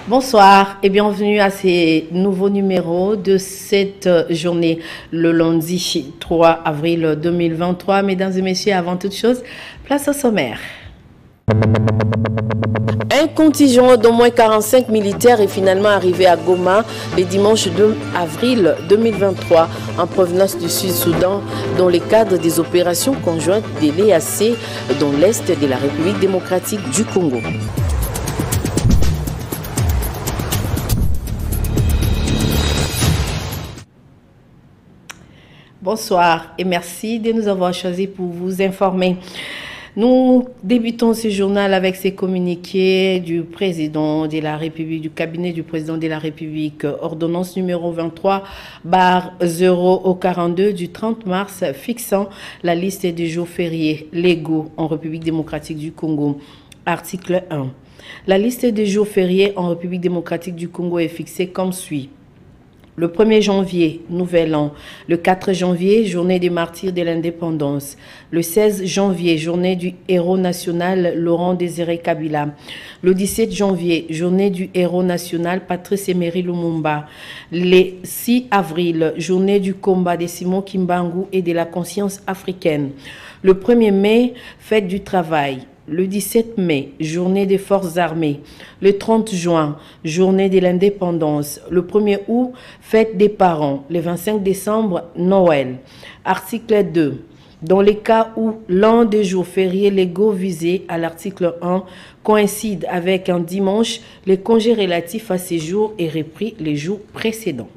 Bonsoir et bienvenue à ces nouveaux numéros de cette journée, le lundi 3 avril 2023. Mesdames et messieurs, avant toute chose, place au sommaire. Un contingent d'au moins 45 militaires est finalement arrivé à Goma le dimanche 2 avril 2023 en provenance du Sud-Soudan dans le cadre des opérations conjointes de l'EAC dans l'est de la République démocratique du Congo. Bonsoir et merci de nous avoir choisis pour vous informer. Nous débutons ce journal avec ces communiqués du président de la République, du cabinet du président de la République, ordonnance numéro 23/042 du 30 mars fixant la liste des jours fériés légaux en République démocratique du Congo. Article 1. La liste des jours fériés en République démocratique du Congo est fixée comme suit. Le 1er janvier, Nouvel An. Le 4 janvier, Journée des martyrs de l'indépendance. Le 16 janvier, Journée du héros national Laurent Désiré Kabila. Le 17 janvier, Journée du héros national Patrice Emery Lumumba. Le 6 avril, Journée du combat de Simon Kimbangu et de la conscience africaine. Le 1er mai, Fête du travail. Le 17 mai, Journée des forces armées. Le 30 juin, Journée de l'indépendance. Le 1er août, Fête des parents. Le 25 décembre, Noël. Article 2. Dans les cas où l'un des jours fériés légaux visés à l'article 1 coïncide avec un dimanche, les congés relatifs à ces jours est repris les jours précédents.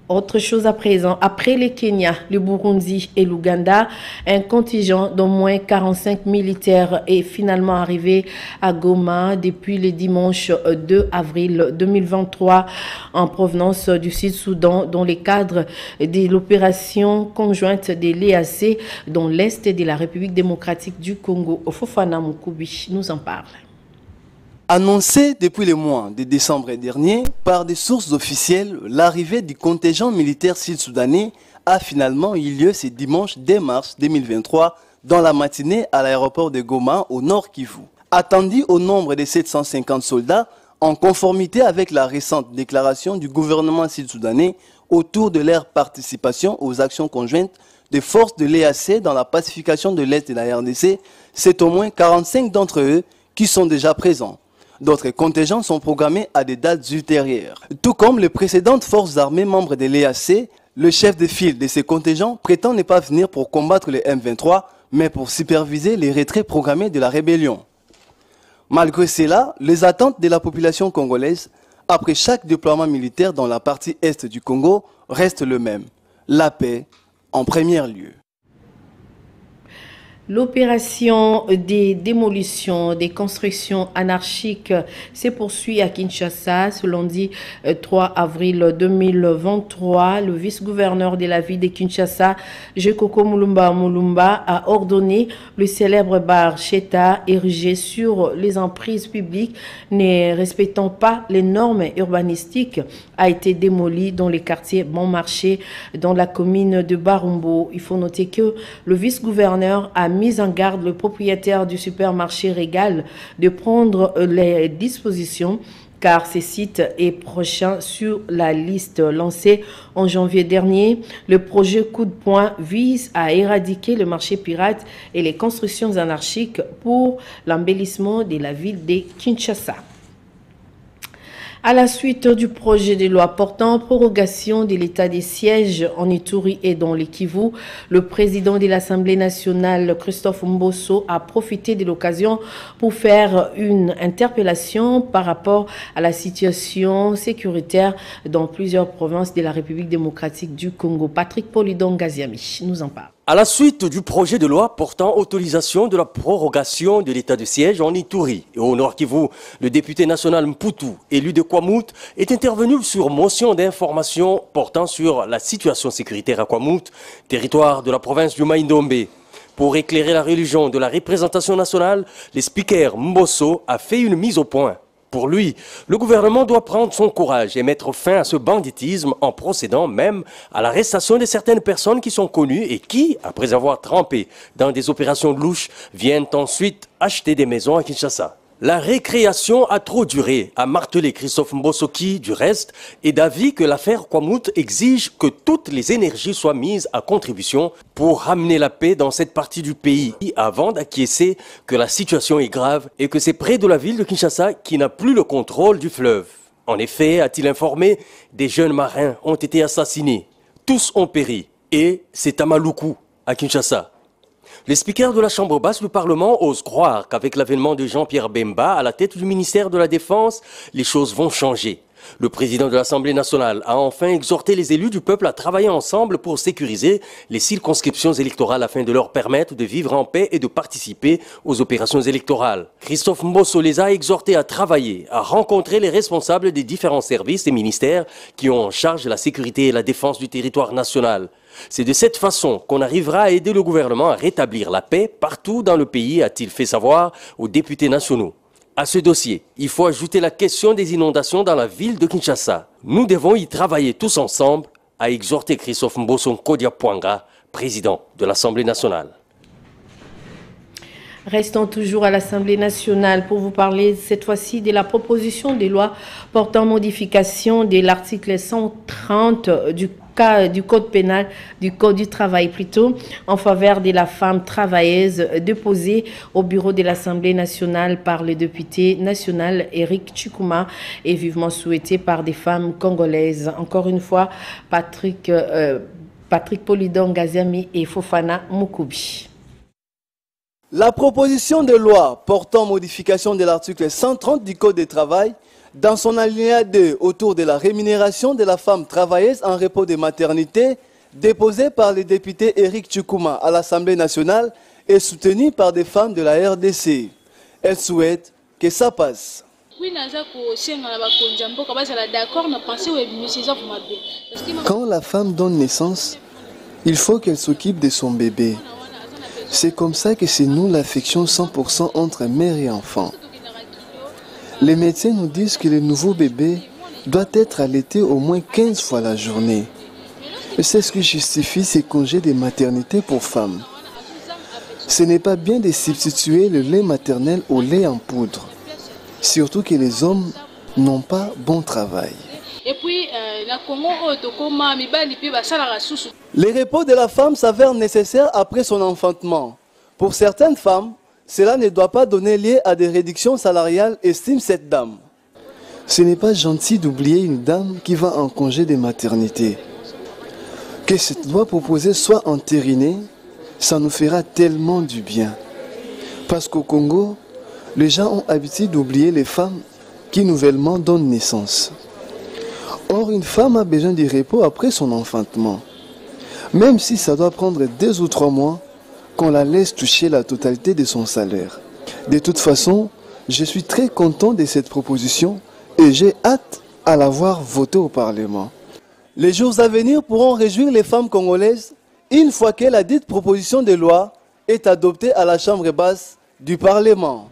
Autre chose à présent, après le Kenya, le Burundi et l'Ouganda, un contingent d'au moins 45 militaires est finalement arrivé à Goma depuis le dimanche 2 avril 2023 en provenance du Sud-Soudan dans le cadre de l'opération conjointe de l'EAC dans l'est de la République démocratique du Congo. Fofana Moukubi nous en parle. Annoncé depuis le mois de décembre dernier par des sources officielles, l'arrivée du contingent militaire sud-soudanais a finalement eu lieu ce dimanche 2 mars 2023 dans la matinée à l'aéroport de Goma au nord Kivu. Attendu au nombre de 750 soldats, en conformité avec la récente déclaration du gouvernement sud-soudanais autour de leur participation aux actions conjointes des forces de l'EAC dans la pacification de l'Est de la RDC, c'est au moins 45 d'entre eux qui sont déjà présents. D'autres contingents sont programmés à des dates ultérieures. Tout comme les précédentes forces armées membres de l'EAC, le chef de file de ces contingents prétend ne pas venir pour combattre le M23, mais pour superviser les retraits programmés de la rébellion. Malgré cela, les attentes de la population congolaise, après chaque déploiement militaire dans la partie est du Congo, restent les mêmes. La paix en premier lieu. L'opération des démolitions, des constructions anarchiques se poursuit à Kinshasa ce lundi 3 avril 2023. Le vice-gouverneur de la ville de Kinshasa, Jekoko Mulumba, a ordonné le célèbre bar Cheta érigé sur les emprises publiques ne respectant pas les normes urbanistiques a été démoli dans les quartiers Bon Marché dans la commune de Barumbo. Il faut noter que le vice-gouverneur a mis en garde le propriétaire du supermarché Régal de prendre les dispositions car ce site est prochain sur la liste lancée en janvier dernier. Le projet Coup de poing vise à éradiquer le marché pirate et les constructions anarchiques pour l'embellissement de la ville de Kinshasa. À la suite du projet de loi portant prorogation de l'état des sièges en Ituri et dans le Kivu, le président de l'Assemblée nationale, Christophe Mbosso, a profité de l'occasion pour faire une interpellation par rapport à la situation sécuritaire dans plusieurs provinces de la République démocratique du Congo. Patrick Polidon Gaziami nous en parle. À la suite du projet de loi portant autorisation de la prorogation de l'état de siège en Ituri et au Nord Kivu, le député national Mputu, élu de Kwamut, est intervenu sur motion d'information portant sur la situation sécuritaire à Kwamut, territoire de la province du Maïndombe. Pour éclairer la religion de la représentation nationale, le speaker Mbosso a fait une mise au point. Pour lui, le gouvernement doit prendre son courage et mettre fin à ce banditisme en procédant même à l'arrestation de certaines personnes qui sont connues et qui, après avoir trempé dans des opérations louches, viennent ensuite acheter des maisons à Kinshasa. La récréation a trop duré, a martelé Christophe Mbosoki du reste, et d'avis que l'affaire Kwamout exige que toutes les énergies soient mises à contribution pour ramener la paix dans cette partie du pays, avant d'acquiescer que la situation est grave et que c'est près de la ville de Kinshasa qui n'a plus le contrôle du fleuve. En effet, a-t-il informé, des jeunes marins ont été assassinés. Tous ont péri, et c'est à Maluku, à Kinshasa. Les speakers de la Chambre basse du Parlement osent croire qu'avec l'avènement de Jean-Pierre Bemba à la tête du ministère de la Défense, les choses vont changer. Le président de l'Assemblée nationale a enfin exhorté les élus du peuple à travailler ensemble pour sécuriser les circonscriptions électorales afin de leur permettre de vivre en paix et de participer aux opérations électorales. Christophe Mboso les a exhortés à travailler, à rencontrer les responsables des différents services et ministères qui ont en charge la sécurité et la défense du territoire national. C'est de cette façon qu'on arrivera à aider le gouvernement à rétablir la paix partout dans le pays, a-t-il fait savoir aux députés nationaux. À ce dossier, il faut ajouter la question des inondations dans la ville de Kinshasa. Nous devons y travailler tous ensemble, a exhorté Christophe Mboso Kodiapwanga, président de l'Assemblée nationale. Restons toujours à l'Assemblée nationale pour vous parler cette fois-ci de la proposition de loi portant modification de l'article 130 du Code pénal, du Code du travail plutôt, en faveur de la femme travailleuse, déposée au bureau de l'Assemblée nationale par le député national Éric Tchikouma et vivement souhaité par des femmes congolaises. Encore une fois, Patrick Polidon Gaziami et Fofana Moukoubi. La proposition de loi portant modification de l'article 130 du Code du travail, dans son alinéa 2 autour de la rémunération de la femme travailleuse en repos de maternité, déposée par le député Éric Tchikouma à l'Assemblée nationale et soutenue par des femmes de la RDC. Elle souhaite que ça passe. Quand la femme donne naissance, il faut qu'elle s'occupe de son bébé. C'est comme ça que c'est nous l'affection 100% entre mère et enfant. Les médecins nous disent que le nouveau bébé doit être allaité au moins 15 fois la journée. C'est ce qui justifie ces congés de maternité pour femmes. Ce n'est pas bien de substituer le lait maternel au lait en poudre. Surtout que les hommes n'ont pas bon travail. Les repos de la femme s'avèrent nécessaires après son enfantement. Pour certaines femmes, cela ne doit pas donner lieu à des réductions salariales, estime cette dame. Ce n'est pas gentil d'oublier une dame qui va en congé de maternité. Que cette loi proposée soit entérinée, ça nous fera tellement du bien. Parce qu'au Congo, les gens ont l'habitude d'oublier les femmes qui nouvellement donnent naissance. Or, une femme a besoin de repos après son enfantement. Même si ça doit prendre 2 ou 3 mois, qu'on la laisse toucher la totalité de son salaire. De toute façon, je suis très content de cette proposition et j'ai hâte à la voir votée au Parlement. Les jours à venir pourront réjouir les femmes congolaises une fois que la dite proposition de loi est adoptée à la Chambre basse du Parlement.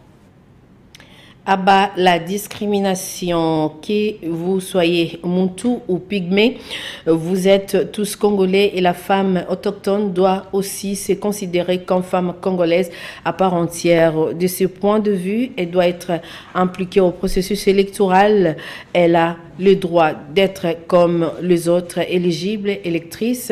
Abat la discrimination, que vous soyez Muntu ou Pygmée, vous êtes tous congolais et la femme autochtone doit aussi se considérer comme femme congolaise à part entière. De ce point de vue, elle doit être impliquée au processus électoral. Elle a le droit d'être comme les autres éligibles, électrices,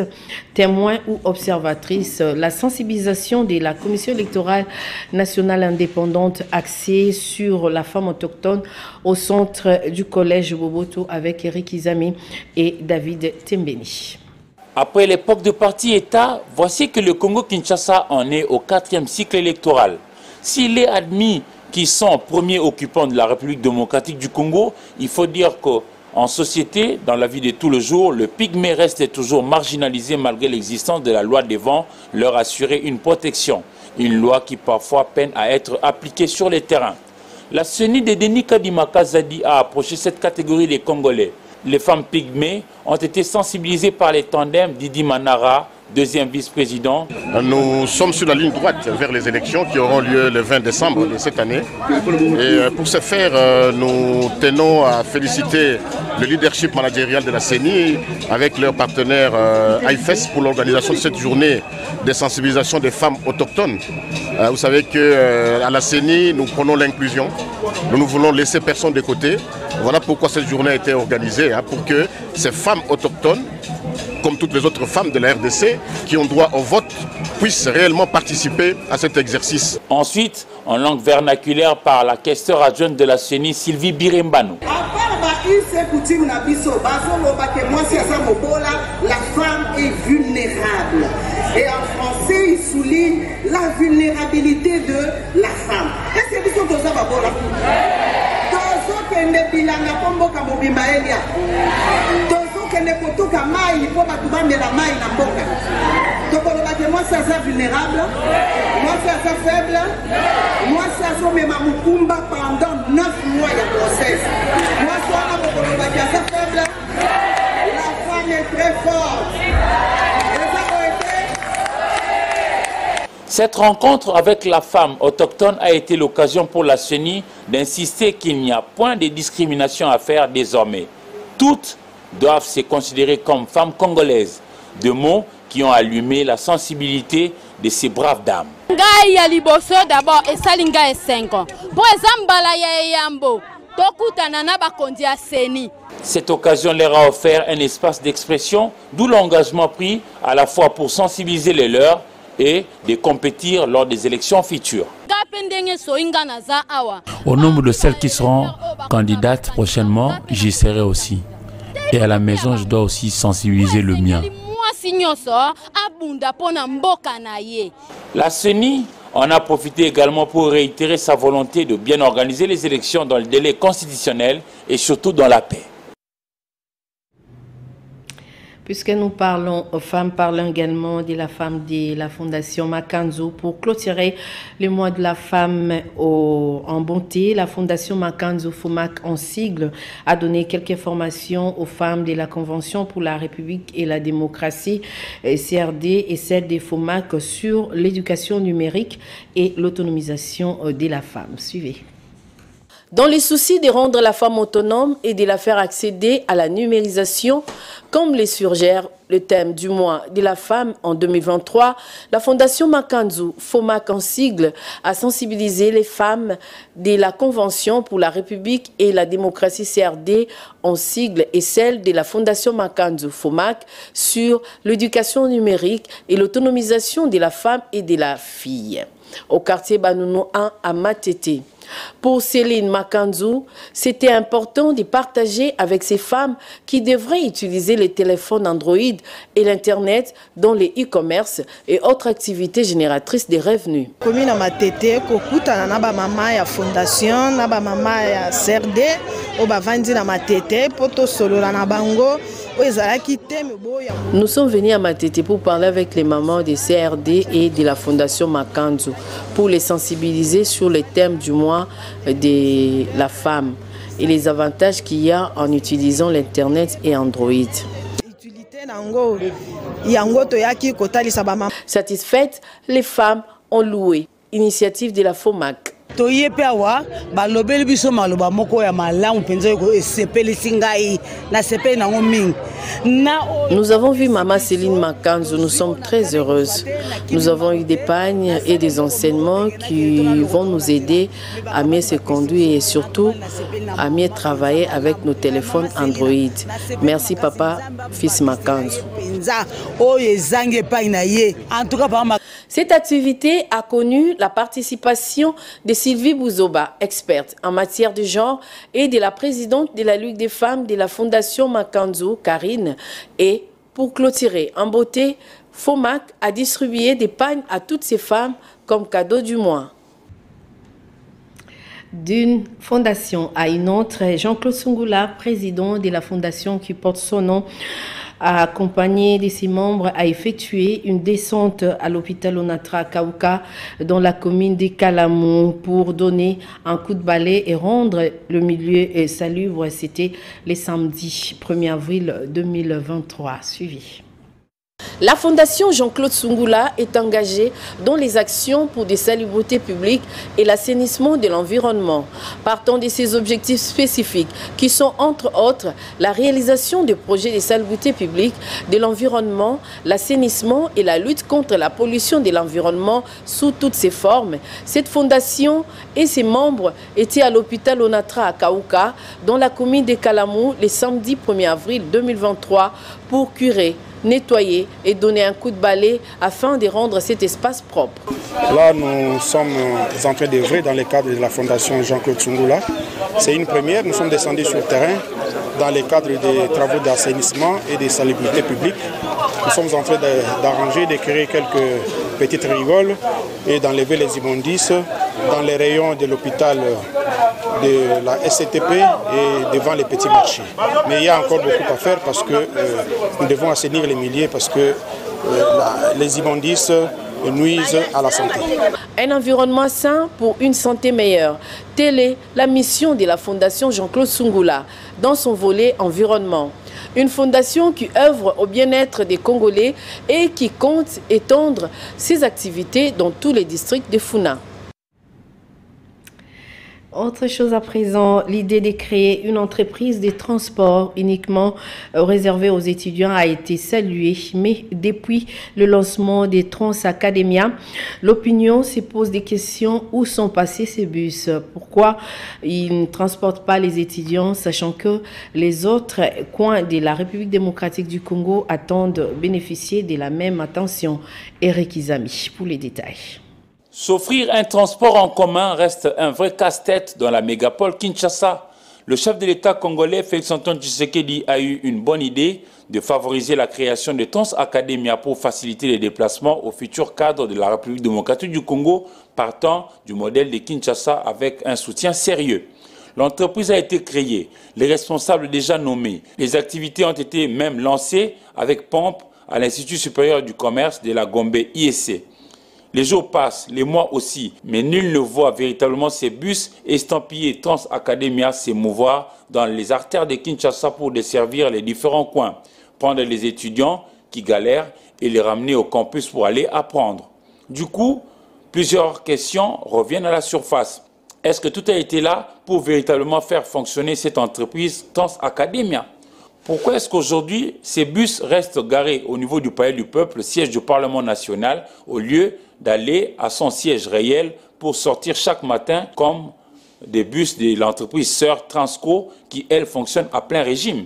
témoins ou observatrices. La sensibilisation de la Commission électorale nationale indépendante axée sur la femme autochtone au centre du collège Boboto avec Eric Izami et David Tembeni. Après l'époque de parti-État, voici que le Congo-Kinshasa en est au 4e cycle électoral. S'il est admis qu'ils sont premiers occupants de la République démocratique du Congo, il faut dire qu'en société, dans la vie de tous les jours, le pygmée reste toujours marginalisé malgré l'existence de la loi devant leur assurer une protection. Une loi qui parfois peine à être appliquée sur le terrain. La CENI de Denis Kadima Kazadi a approché cette catégorie des Congolais. Les femmes pygmées ont été sensibilisées par les tandems Didi Manara, deuxième vice-président. Nous sommes sur la ligne droite vers les élections qui auront lieu le 20 décembre de cette année. Et pour ce faire, nous tenons à féliciter le leadership managérial de la CENI avec leur partenaire IFES pour l'organisation de cette journée de sensibilisation des femmes autochtones. Vous savez qu'à la CENI, nous prenons l'inclusion. Nous ne voulons laisser personne de côté. Voilà pourquoi cette journée a été organisée, pour que ces femmes autochtones, comme toutes les autres femmes de la RDC, qui ont droit au vote, puissent réellement participer à cet exercice. Ensuite, en langue vernaculaire, par la questeur adjointe de la CENI, Sylvie Birembano. La femme est vulnérable. Et en français, il souligne la vulnérabilité de la femme. Est-ce que vous avez moi, c'est ça vulnérable, moi, c'est ça faible, moi, c'est ça même à Mukumba pendant 9 mois de grossesse. Moi, c'est ça faible, la femme est très forte. Cette rencontre avec la femme autochtone a été l'occasion pour la CENI d'insister qu'il n'y a point de discrimination à faire désormais. Toutes doivent se considérer comme femmes congolaises. Deux mots qui ont allumé la sensibilité de ces braves dames. D'abord, et Salinga est 5 ans. Pour exemple, cette occasion leur a offert un espace d'expression, d'où l'engagement pris à la fois pour sensibiliser les leurs et de compétir lors des élections futures. Au nombre de celles qui seront candidates prochainement, j'y serai aussi. Et à la maison, je dois aussi sensibiliser le mien. La CENI en a profité également pour réitérer sa volonté de bien organiser les élections dans le délai constitutionnel et surtout dans la paix. Puisque nous parlons aux femmes, parlons également de la femme de la Fondation Makanzo. Pour clôturer le mois de la femme en bonté, la Fondation Makanzo FOMAC en sigle a donné quelques formations aux femmes de la Convention pour la République et la démocratie CRD et celle des FOMAC sur l'éducation numérique et l'autonomisation de la femme. Suivez. Dans les soucis de rendre la femme autonome et de la faire accéder à la numérisation, comme les suggère le thème du mois de la femme en 2023, la Fondation Makanzo, FOMAC en sigle, a sensibilisé les femmes de la Convention pour la République et la démocratie CRD en sigle et celle de la Fondation Makanzo, FOMAC, sur l'éducation numérique et l'autonomisation de la femme et de la fille. Au quartier Banounou 1 à Matete. Pour Céline Makanzo, c'était important de partager avec ces femmes qui devraient utiliser les téléphones Android et l'Internet dans les e-commerce et autres activités génératrices de revenus. Commune à Matete, kokuta na ba mama ya fondation, na ba mama ya CRD, o ba vandi na Matete, poto solo na bango. Nous sommes venus à Matete pour parler avec les mamans des CRD et de la Fondation Makanzo pour les sensibiliser sur les thèmes du mois de la femme et les avantages qu'il y a en utilisant l'Internet et Android. Satisfaites, les femmes ont loué. Initiative de la FOMAC. Nous avons vu Maman Céline Makanzo, nous sommes très heureuses. Nous avons eu des pagnes et des enseignements qui vont nous aider à mieux se conduire et surtout à mieux travailler avec nos téléphones Android. Merci papa, fils Makanzo. Cette activité a connu la participation de Sylvie Bouzoba, experte en matière de genre, et de la présidente de la Ligue des femmes de la Fondation Makanzo, Karine. Et pour clôturer en beauté, FOMAC a distribué des pagnes à toutes ces femmes comme cadeau du mois. D'une fondation à une autre, Jean-Claude Sungula, président de la fondation qui porte son nom, accompagné de ses membres, a effectué une descente à l'hôpital Onatra Kauka dans la commune de Kalamou pour donner un coup de balai et rendre le milieu salubre. C'était le samedi 1er avril 2023. Suivi. La Fondation Jean-Claude Sungula est engagée dans les actions pour des salubrités publiques et l'assainissement de l'environnement. Partant de ses objectifs spécifiques qui sont entre autres la réalisation de projets de salubrité publique, de l'environnement, l'assainissement et la lutte contre la pollution de l'environnement sous toutes ses formes, cette fondation et ses membres étaient à l'hôpital Onatra à Kaouka, dans la commune de Kalamou, le samedi 1er avril 2023 pour curer, nettoyer et donner un coup de balai afin de rendre cet espace propre. Là, nous sommes en train d'œuvrer dans le cadre de la Fondation Jean-Claude Sungula. C'est une première, nous sommes descendus sur le terrain dans le cadre des travaux d'assainissement et de salubrité publique. Nous sommes en train d'arranger, de créer quelques petites rigoles et d'enlever les immondices dans les rayons de l'hôpital de la SCTP et devant les petits marchés. Mais il y a encore beaucoup à faire parce que nous devons assainir les milieux parce que les immondices nuisent à la santé. Un environnement sain pour une santé meilleure. Telle est la mission de la Fondation Jean-Claude Sungula dans son volet environnement. Une fondation qui œuvre au bien-être des Congolais et qui compte étendre ses activités dans tous les districts de Funa. Autre chose à présent, l'idée de créer une entreprise de transport uniquement réservée aux étudiants a été saluée. Mais depuis le lancement des Trans Academia, l'opinion se pose des questions. Où sont passés ces bus? Pourquoi ils ne transportent pas les étudiants, sachant que les autres coins de la République démocratique du Congo attendent bénéficier de la même attention? Eric Izami pour les détails. S'offrir un transport en commun reste un vrai casse-tête dans la mégapole Kinshasa. Le chef de l'État congolais, Félix-Antoine Tshisekedi, a eu une bonne idée de favoriser la création de Trans Academia pour faciliter les déplacements aux futurs cadres de la République démocratique du Congo, partant du modèle de Kinshasa avec un soutien sérieux. L'entreprise a été créée, les responsables déjà nommés, les activités ont été même lancées avec pompe à l'Institut supérieur du commerce de la Gombe IEC. Les jours passent, les mois aussi, mais nul ne voit véritablement ces bus estampillés Trans Academia s'émouvoir dans les artères de Kinshasa pour desservir les différents coins, prendre les étudiants qui galèrent et les ramener au campus pour aller apprendre. Du coup, plusieurs questions reviennent à la surface. Est-ce que tout a été là pour véritablement faire fonctionner cette entreprise Trans Academia? Pourquoi est-ce qu'aujourd'hui, ces bus restent garés au niveau du Palais du Peuple, siège du Parlement national, au lieu d'aller à son siège réel pour sortir chaque matin comme des bus de l'entreprise sœur Transco qui, elle, fonctionne à plein régime?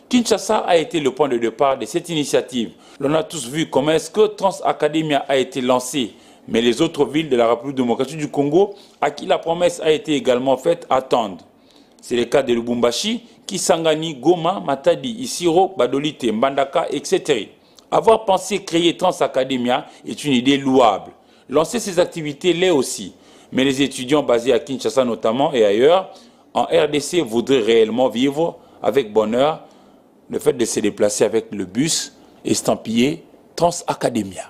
Kinshasa a été le point de départ de cette initiative. L'on a tous vu comment est-ce que Trans Academia a été lancé, mais les autres villes de la République démocratique du Congo, à qui la promesse a été également faite, attendent. C'est le cas de Lubumbashi, Kisangani, Goma, Matadi, Isiro, Badolite, Mbandaka, etc. Avoir pensé créer Trans Academia est une idée louable. Lancer ces activités l'est aussi. Mais les étudiants basés à Kinshasa notamment et ailleurs, en RDC, voudraient réellement vivre avec bonheur le fait de se déplacer avec le bus estampillé Trans Academia.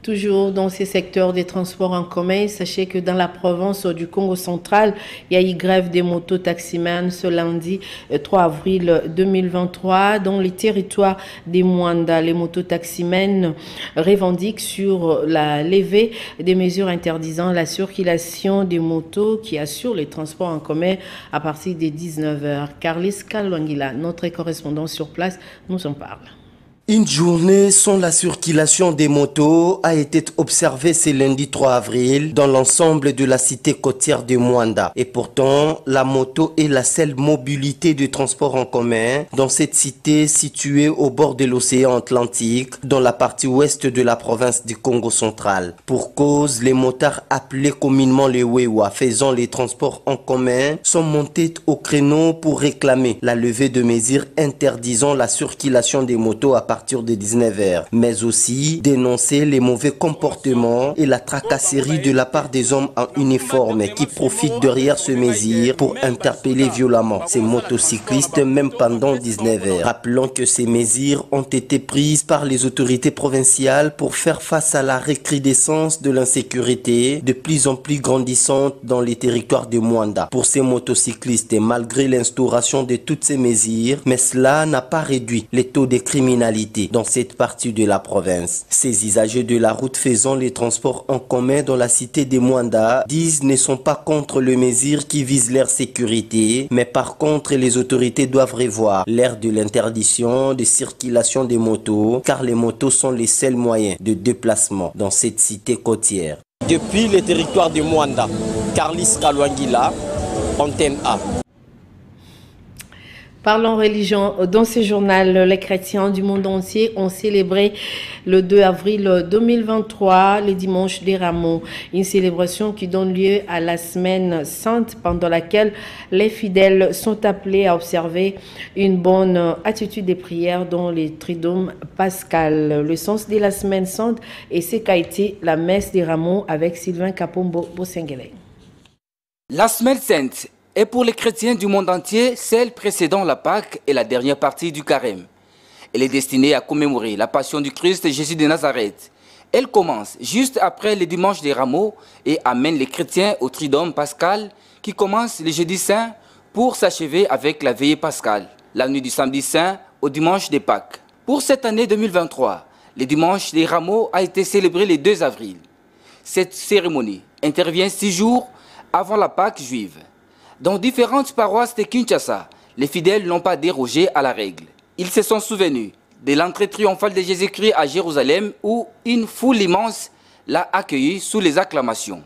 Toujours dans ces secteurs des transports en commun, sachez que dans la province du Congo central, il y a eu grève des motos-taximans ce lundi 3 avril 2023. Dans les territoires des Mwanda, les motos-taximans revendiquent sur la levée des mesures interdisant la circulation des motos qui assurent les transports en commun à partir des 19h. Carlis Kalwangila, notre correspondant sur place, nous en parle. Une journée sans la circulation des motos a été observée ce lundi 3 avril dans l'ensemble de la cité côtière de Mwanda. Et pourtant, la moto est la seule mobilité de transport en commun dans cette cité située au bord de l'océan Atlantique, dans la partie ouest de la province du Congo central. Pour cause, les motards appelés communément les Wewa, faisant les transports en commun, sont montés au créneau pour réclamer la levée de mesures interdisant la circulation des motos à partir de 19h, mais aussi dénoncer les mauvais comportements et la tracasserie de la part des hommes en uniforme qui profitent derrière ce mesure pour interpeller violemment ces motocyclistes même pendant 19h. Rappelons que ces mesures ont été prises par les autorités provinciales pour faire face à la recrudescence de l'insécurité de plus en plus grandissante dans les territoires de Mwanda. Pour ces motocyclistes, malgré l'instauration de toutes ces mesures, mais cela n'a pas réduit les taux de criminalité sécurité dans cette partie de la province. Ces usagers de la route faisant les transports en commun dans la cité de Mwanda disent ne sont pas contre les mesures qui visent leur sécurité, mais par contre les autorités doivent revoir l'ère de l'interdiction de circulation des motos, car les motos sont les seuls moyens de déplacement dans cette cité côtière. Depuis le territoire de Mwanda, Carlis Kalwangila, Antenne A. Parlons religion. Dans ce journal, les chrétiens du monde entier ont célébré le 2 avril 2023, le dimanche des Rameaux. Une célébration qui donne lieu à la semaine sainte pendant laquelle les fidèles sont appelés à observer une bonne attitude des prières dans les triduum pascal. Le sens de la semaine sainte et ce qu'a été la messe des Rameaux avec Sylvain Kapombo Bosengele. La semaine sainte est pour les chrétiens du monde entier celle précédant la Pâque et la dernière partie du Carême. Elle est destinée à commémorer la passion du Christ Jésus de Nazareth. Elle commence juste après le dimanche des Rameaux et amène les chrétiens au Triduum pascal qui commence le jeudi saint pour s'achever avec la veillée pascale, la nuit du samedi saint au dimanche des Pâques. Pour cette année 2023, le dimanche des Rameaux a été célébré le 2 avril. Cette cérémonie intervient 6 jours avant la Pâque juive. Dans différentes paroisses de Kinshasa, les fidèles n'ont pas dérogé à la règle. Ils se sont souvenus de l'entrée triomphale de Jésus-Christ à Jérusalem où une foule immense l'a accueilli sous les acclamations.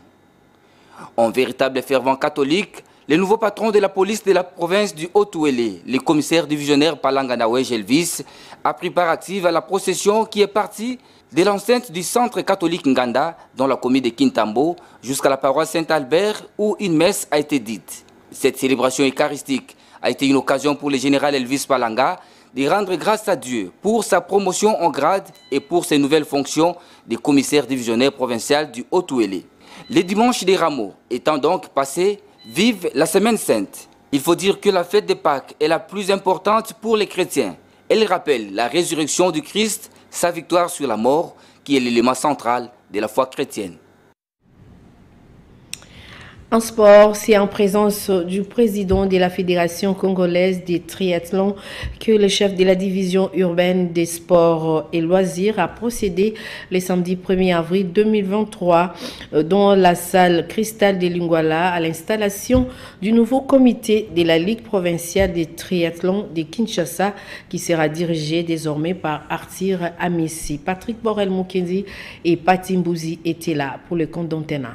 En véritable fervent catholique, le nouveau patron de la police de la province du Haut-Ouélé, le commissaire divisionnaire Palanganawe Elvis, a pris part active à la procession qui est partie de l'enceinte du centre catholique Nganda dans la commune de Kintambo jusqu'à la paroisse Saint-Albert où une messe a été dite. Cette célébration eucharistique a été une occasion pour le général Elvis Palanga de rendre grâce à Dieu pour sa promotion en grade et pour ses nouvelles fonctions de commissaire divisionnaire provincial du Haut-Ouélé. Le dimanche des Rameaux étant donc passé, vive la Semaine Sainte. Il faut dire que la fête de Pâques est la plus importante pour les chrétiens. Elle rappelle la résurrection du Christ, sa victoire sur la mort, qui est l'élément central de la foi chrétienne. En sport, c'est en présence du président de la Fédération congolaise des triathlons que le chef de la division urbaine des sports et loisirs a procédé le samedi 1er avril 2023 dans la salle Cristal de Lingwala à l'installation du nouveau comité de la Ligue provinciale des triathlons de Kinshasa qui sera dirigé désormais par Arthur Amissi. Patrick Borel-Mukendi et Pati Mbouzi étaient là pour le compte d'Antena.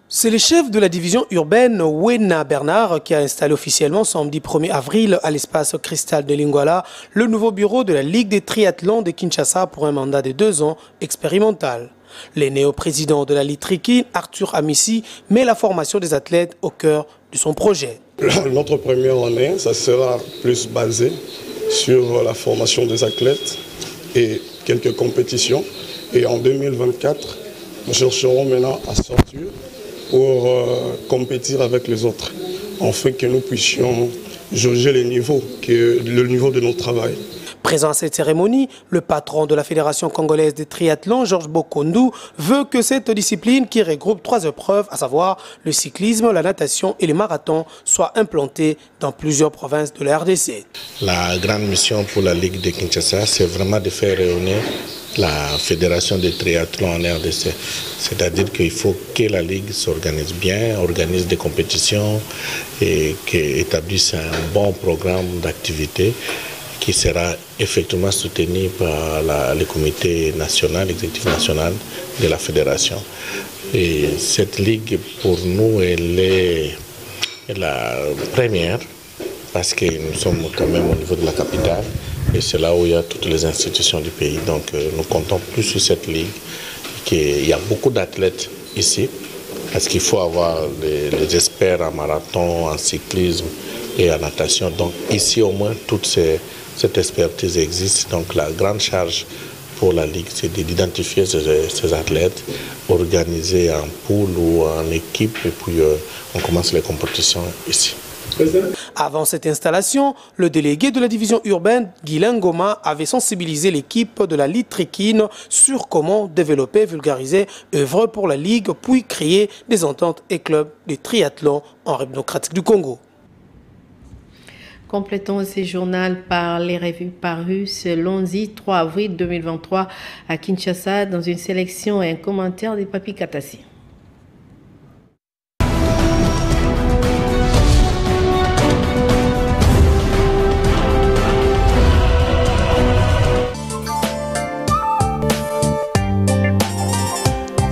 C'est le chef de la division urbaine, Wena Bernard, qui a installé officiellement samedi 1er avril à l'espace Cristal de Lingwala le nouveau bureau de la Ligue des triathlons de Kinshasa pour un mandat de 2 ans expérimental. Le néo-président de la Ligue Trikine, Arthur Amissi, met la formation des athlètes au cœur de son projet. Notre première année, ça sera plus basé sur la formation des athlètes et quelques compétitions. Et en 2024, nous chercherons maintenant à sortir pour compétir avec les autres, afin que nous puissions jauger le niveau de notre travail. Présent à cette cérémonie, le patron de la Fédération congolaise des triathlons, Georges Bokondu, veut que cette discipline qui regroupe 3 épreuves, à savoir le cyclisme, la natation et le marathon, soit implantée dans plusieurs provinces de la RDC. La grande mission pour la Ligue de Kinshasa, c'est vraiment de faire rayonner la fédération des triathlons en RDC. C'est-à-dire qu'il faut que la Ligue s'organise bien, organise des compétitions et établisse un bon programme d'activité qui sera effectivement soutenu par le comité national, l'exécutif national de la fédération. Et cette ligue, pour nous, elle est la première parce que nous sommes quand même au niveau de la capitale et c'est là où il y a toutes les institutions du pays. Donc nous comptons plus sur cette ligue. Il y a beaucoup d'athlètes ici parce qu'il faut avoir les experts en marathon, en cyclisme et en natation. Donc ici au moins cette expertise existe. Donc la grande charge pour la Ligue, c'est d'identifier ces athlètes, organiser en pool ou en équipe et puis on commence les compétitions ici. Avant cette installation, le délégué de la division urbaine, Guylain Goma, avait sensibilisé l'équipe de la Ligue Trikine sur comment développer, vulgariser, œuvrer pour la Ligue, puis créer des ententes et clubs de triathlon en République démocratique du Congo. Complétons ce journal par les revues parues ce lundi 3 avril 2023 à Kinshasa dans une sélection et un commentaire de Papi Katassi.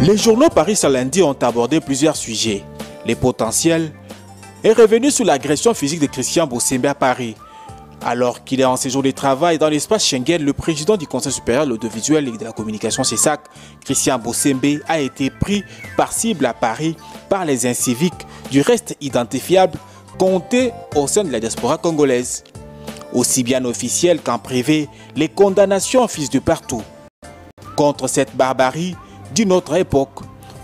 Les journaux parus ce lundi ont abordé plusieurs sujets. Les potentiels est revenu sur l'agression physique de Christian Bossembe à Paris. Alors qu'il est en séjour de travail dans l'espace Schengen, le président du Conseil supérieur de l'audiovisuel et de la communication CESAC, Christian Bossembe, a été pris par cible à Paris par les inciviques du reste identifiable comptés au sein de la diaspora congolaise. Aussi bien officiel qu'en privé, les condamnations fusent de partout. Contre cette barbarie d'une autre époque,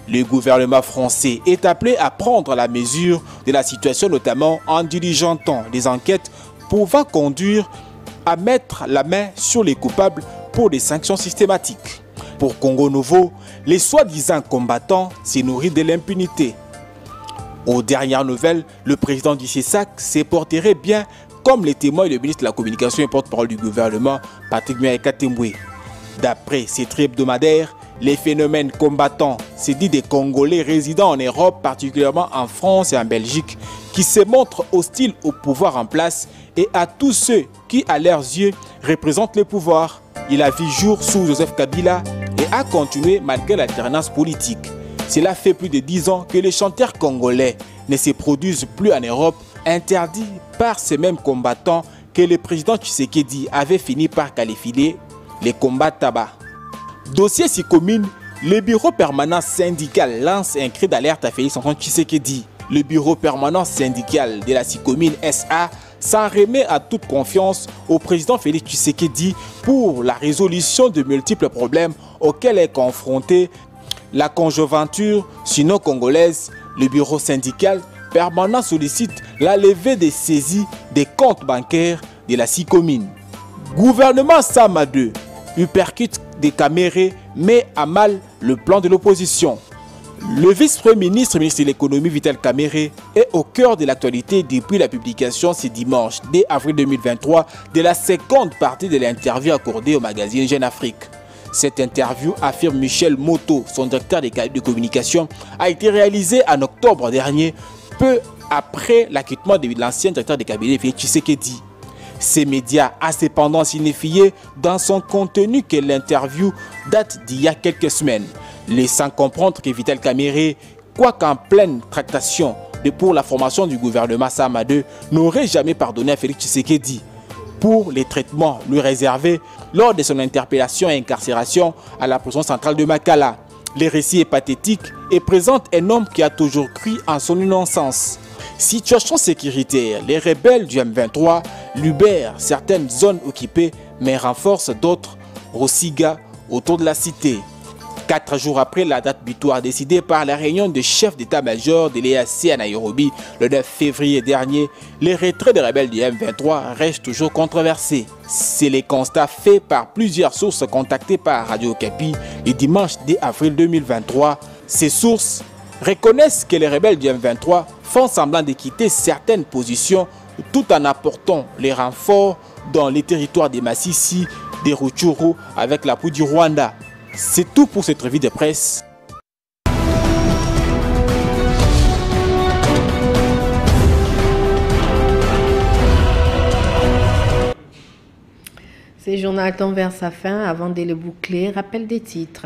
le gouvernement français est appelé à prendre la mesure de la situation, notamment en diligentant des enquêtes pouvant conduire à mettre la main sur les coupables pour des sanctions systématiques. Pour Congo Nouveau, les soi-disant combattants se nourrissent de l'impunité. Aux dernières nouvelles, le président du CESAC s'est porté bien, comme les témoins le ministre de la Communication et porte-parole du gouvernement, Patrick Muyaya-Katembwe. D'après ces hebdomadaires, les phénomènes combattants, c'est dit des Congolais résidant en Europe, particulièrement en France et en Belgique, qui se montrent hostiles au pouvoir en place et à tous ceux qui, à leurs yeux, représentent le pouvoir. Il a vu jour sous Joseph Kabila et a continué malgré l'alternance politique. Cela fait plus de 10 ans que les chanteurs congolais ne se produisent plus en Europe, interdits par ces mêmes combattants que le président Tshisekedi avait fini par qualifier les combats tabac. Dossier si commune, le bureau permanent syndical lance un cri d'alerte à Félix Antoine Tshisekedi. Le bureau permanent syndical de la SICOMINE SA s'en remet à toute confiance au président Félix Tshisekedi pour la résolution de multiples problèmes auxquels est confrontée la conjoncture sino-congolaise. Le bureau syndical permanent sollicite la levée des saisies des comptes bancaires de la SICOMINE. Gouvernement Sama 2 uppercut des Camérés met à mal le plan de l'opposition. Le vice-premier ministre, ministre de l'économie Vital Caméré, est au cœur de l'actualité depuis la publication ce dimanche, dès avril 2023, de la seconde partie de l'interview accordée au magazine Jeune Afrique. Cette interview, affirme Michel Moto, son directeur de communication, a été réalisée en octobre dernier, peu après l'acquittement de l'ancien directeur de cabinet Félix Tshisekedi. Ces médias a cependant signifié dans son contenu que l'interview date d'il y a quelques semaines, laissant comprendre que Vital Caméré, quoiqu'en pleine tractation pour la formation du gouvernement Sama 2, n'aurait jamais pardonné à Félix Tshisekedi pour les traitements lui réservés lors de son interpellation et incarcération à la prison centrale de Makala. Le récit est pathétique et présente un homme qui a toujours cru en son innocence. Situation sécuritaire, les rebelles du M23 libèrent certaines zones occupées mais renforcent d'autres, Rosiga, autour de la cité. 4 jours après la date butoir décidée par la réunion des chefs d'état-major de l'EAC à Nairobi le 9 février dernier, les retraits des rebelles du M23 restent toujours controversés. C'est le constat fait par plusieurs sources contactées par Radio Okapi le dimanche 10 avril 2023. Ces sources reconnaissent que les rebelles du M23 font semblant de quitter certaines positions tout en apportant les renforts dans les territoires des Massissi, des Rutshuru avec l'appui du Rwanda. C'est tout pour cette revue de presse. Ce journal tend vers sa fin. Avant de le boucler, rappel des titres.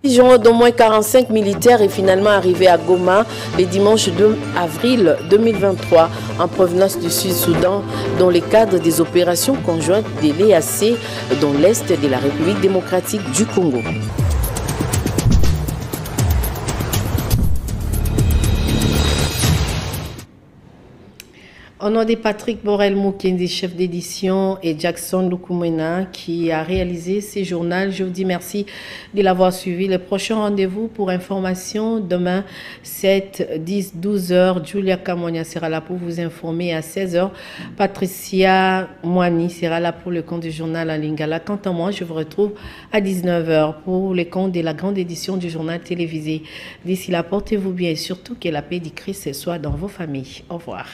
D'au moins 45 militaires est finalement arrivé à Goma le dimanche 2 avril 2023 en provenance du Sud-Soudan dans le cadre des opérations conjointes de l'EAC dans l'est de la République démocratique du Congo. Au nom de Patrick Borel-Moukendi, chef d'édition, et Jackson Lukumena qui a réalisé ce journal, je vous dis merci de l'avoir suivi. Le prochain rendez-vous pour information demain 7, 10, 12 heures. Julia Kamonia sera là pour vous informer à 16 heures. Patricia Moani sera là pour le compte du journal à Lingala. Quant à moi, je vous retrouve à 19 heures pour le compte de la grande édition du journal télévisé. D'ici là, portez-vous bien et surtout que la paix du Christ soit dans vos familles. Au revoir.